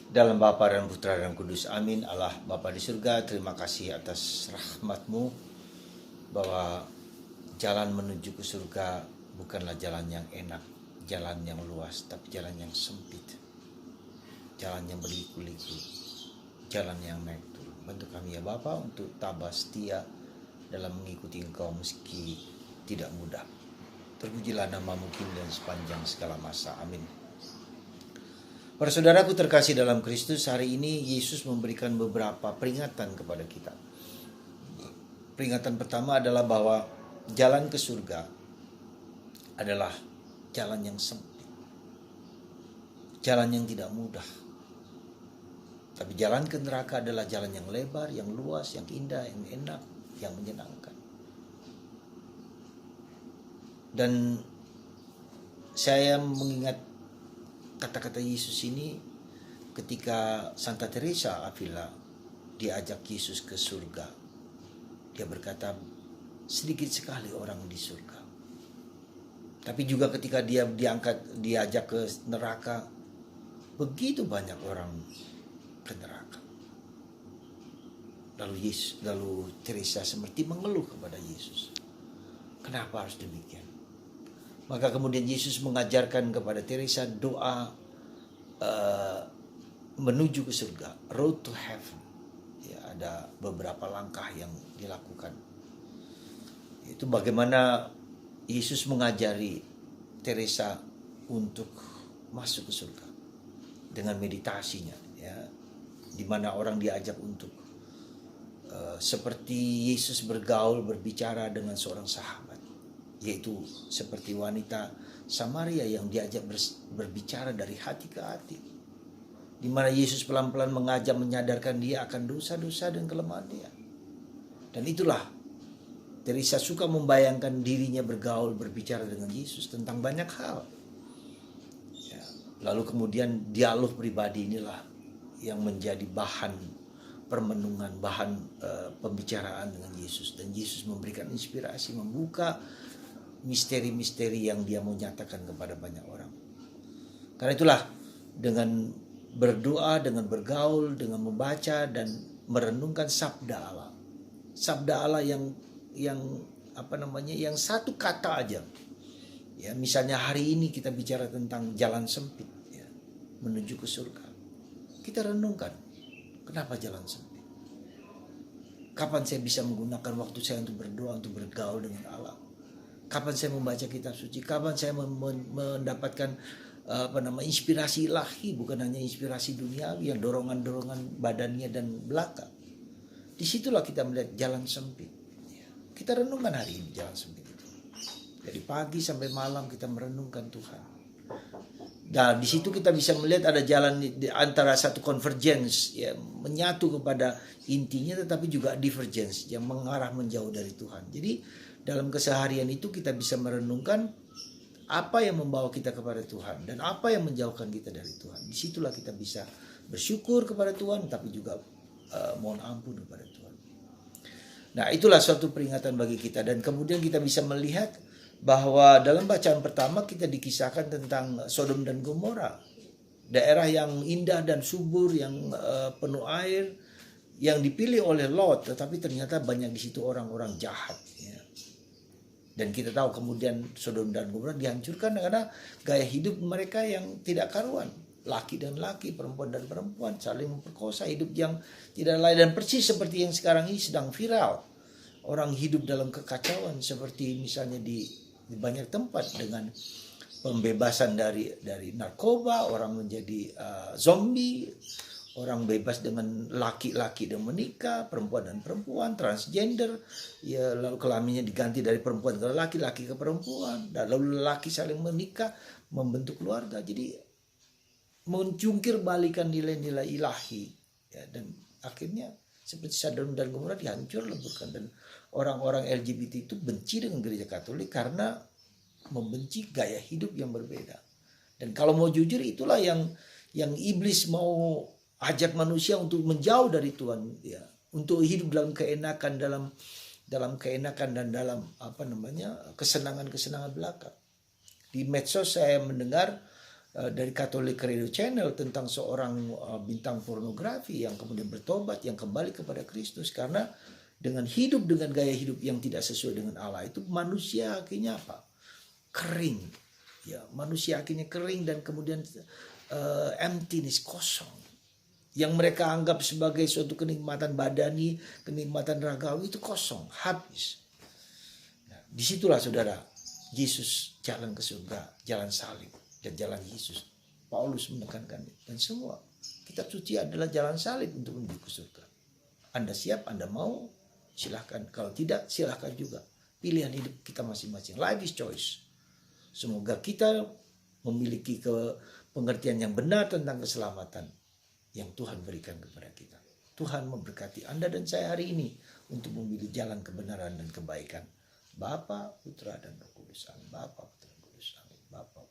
Dalam Bapa dan Putra dan Kudus, amin. Allah Bapa di surga, terima kasih atas rahmat-Mu bahwa jalan menuju ke surga bukanlah jalan yang enak, jalan yang luas, tapi jalan yang sempit, jalan yang berliku-liku, jalan yang naik turun. Bantu kami ya Bapa untuk tabah setia dalam mengikuti Engkau meski tidak mudah. Terpujilah nama-Mu kini dan sepanjang segala masa, amin. Para saudaraku terkasih dalam Kristus, hari ini Yesus memberikan beberapa peringatan kepada kita. Peringatan pertama adalah bahwa jalan ke surga adalah jalan yang sempit, jalan yang tidak mudah. Tapi jalan ke neraka adalah jalan yang lebar, yang luas, yang indah, yang enak, yang menyenangkan. Dan saya mengingat kata-kata Yesus ini ketika Santa Teresa Avila diajak Yesus ke surga. Dia berkata, sedikit sekali orang di surga. Tapi juga ketika dia diajak ke neraka, begitu banyak orang ke neraka. Lalu Teresa seperti mengeluh kepada Yesus. Kenapa harus demikian? Maka kemudian Yesus mengajarkan kepada Teresa doa menuju ke surga, road to heaven. Ya, ada beberapa langkah yang dilakukan. Itu bagaimana Yesus mengajari Teresa untuk masuk ke surga dengan meditasinya, ya, di mana orang diajak untuk seperti Yesus bergaul berbicara dengan seorang sahabat, yaitu seperti wanita Samaria yang diajak berbicara dari hati ke hati, di mana Yesus pelan-pelan mengajak menyadarkan dia akan dosa-dosa dan kelemahan dia. Dan itulah Teresa suka membayangkan dirinya bergaul berbicara dengan Yesus tentang banyak hal. Ya, lalu kemudian dialog pribadi inilah yang menjadi bahan permenungan, bahan pembicaraan dengan Yesus. Dan Yesus memberikan inspirasi, membuka misteri-misteri yang dia mau nyatakan kepada banyak orang. Karena itulah dengan berdoa, dengan bergaul, dengan membaca dan merenungkan sabda Allah. Sabda Allah yang satu kata aja. Ya, misalnya hari ini kita bicara tentang jalan sempit, ya, menuju ke surga. Kita renungkan, kenapa jalan sempit? Kapan saya bisa menggunakan waktu saya untuk berdoa, untuk bergaul dengan Allah? Kapan saya membaca kitab suci? Kapan saya mendapatkan inspirasi ilahi, bukan hanya inspirasi duniawi yang dorongan-dorongan badannya dan belaka. Disitulah kita melihat jalan sempit. Kita renungkan hari ini jalan sempit itu. Dari pagi sampai malam kita merenungkan Tuhan. Dan di situ kita bisa melihat ada jalan antara satu convergence, ya, menyatu kepada intinya, tetapi juga divergence yang mengarah menjauh dari Tuhan. Jadi dalam keseharian itu kita bisa merenungkan apa yang membawa kita kepada Tuhan dan apa yang menjauhkan kita dari Tuhan. Disitulah kita bisa bersyukur kepada Tuhan, tapi juga mohon ampun kepada Tuhan. Nah, itulah suatu peringatan bagi kita. Dan kemudian kita bisa melihat bahwa dalam bacaan pertama kita dikisahkan tentang Sodom dan Gomora, daerah yang indah dan subur, yang penuh air, yang dipilih oleh Lot, tetapi ternyata banyak di situ orang-orang jahat. Ya. Dan kita tahu kemudian Sodom dan Gomora dihancurkan karena gaya hidup mereka yang tidak karuan. Laki dan laki, perempuan dan perempuan saling memperkosa, hidup yang tidak lain, dan persis seperti yang sekarang ini sedang viral. Orang hidup dalam kekacauan seperti misalnya di banyak tempat dengan pembebasan dari narkoba, orang menjadi zombie, orang bebas dengan laki-laki dan menikah, perempuan dan perempuan, transgender, ya, lalu kelaminnya diganti dari perempuan ke laki, laki ke perempuan, dan lalu laki saling menikah, membentuk keluarga. Jadi mencungkir balikan nilai-nilai ilahi, ya, dan akhirnya seperti Sodom dan Gomora dihancur leburkan. Dan orang-orang LGBT itu benci dengan gereja Katolik karena membenci gaya hidup yang berbeda. Dan kalau mau jujur, itulah yang iblis mau ajak manusia untuk menjauh dari Tuhan, ya, untuk hidup dalam keenakan, dalam keenakan dan dalam kesenangan-kesenangan belaka. Di medsos saya mendengar dari Catholic Radio Channel tentang seorang bintang pornografi yang kemudian bertobat, yang kembali kepada Kristus. Karena dengan hidup dengan gaya hidup yang tidak sesuai dengan Allah itu manusia akhirnya apa? Kering. Ya, manusia akhirnya kering dan kemudian emptiness, kosong. Yang mereka anggap sebagai suatu kenikmatan badani, kenikmatan ragawi itu kosong, habis. Nah, disitulah saudara, Yesus jalan ke surga, jalan salib dan jalan Yesus. Paulus menekankan itu. Dan semua kitab suci adalah jalan salib untuk menuju ke surga. Anda siap, Anda mau, silahkan. Kalau tidak, silahkan juga. Pilihan hidup kita masing-masing. Life is choice. Semoga kita memiliki pengertian yang benar tentang keselamatan yang Tuhan berikan kepada kita. Tuhan memberkati Anda dan saya hari ini untuk memilih jalan kebenaran dan kebaikan. Bapa, Putra, dan Roh Kudus. Amin. Bapa, Putra, dan Kudus. Amin. Bapa,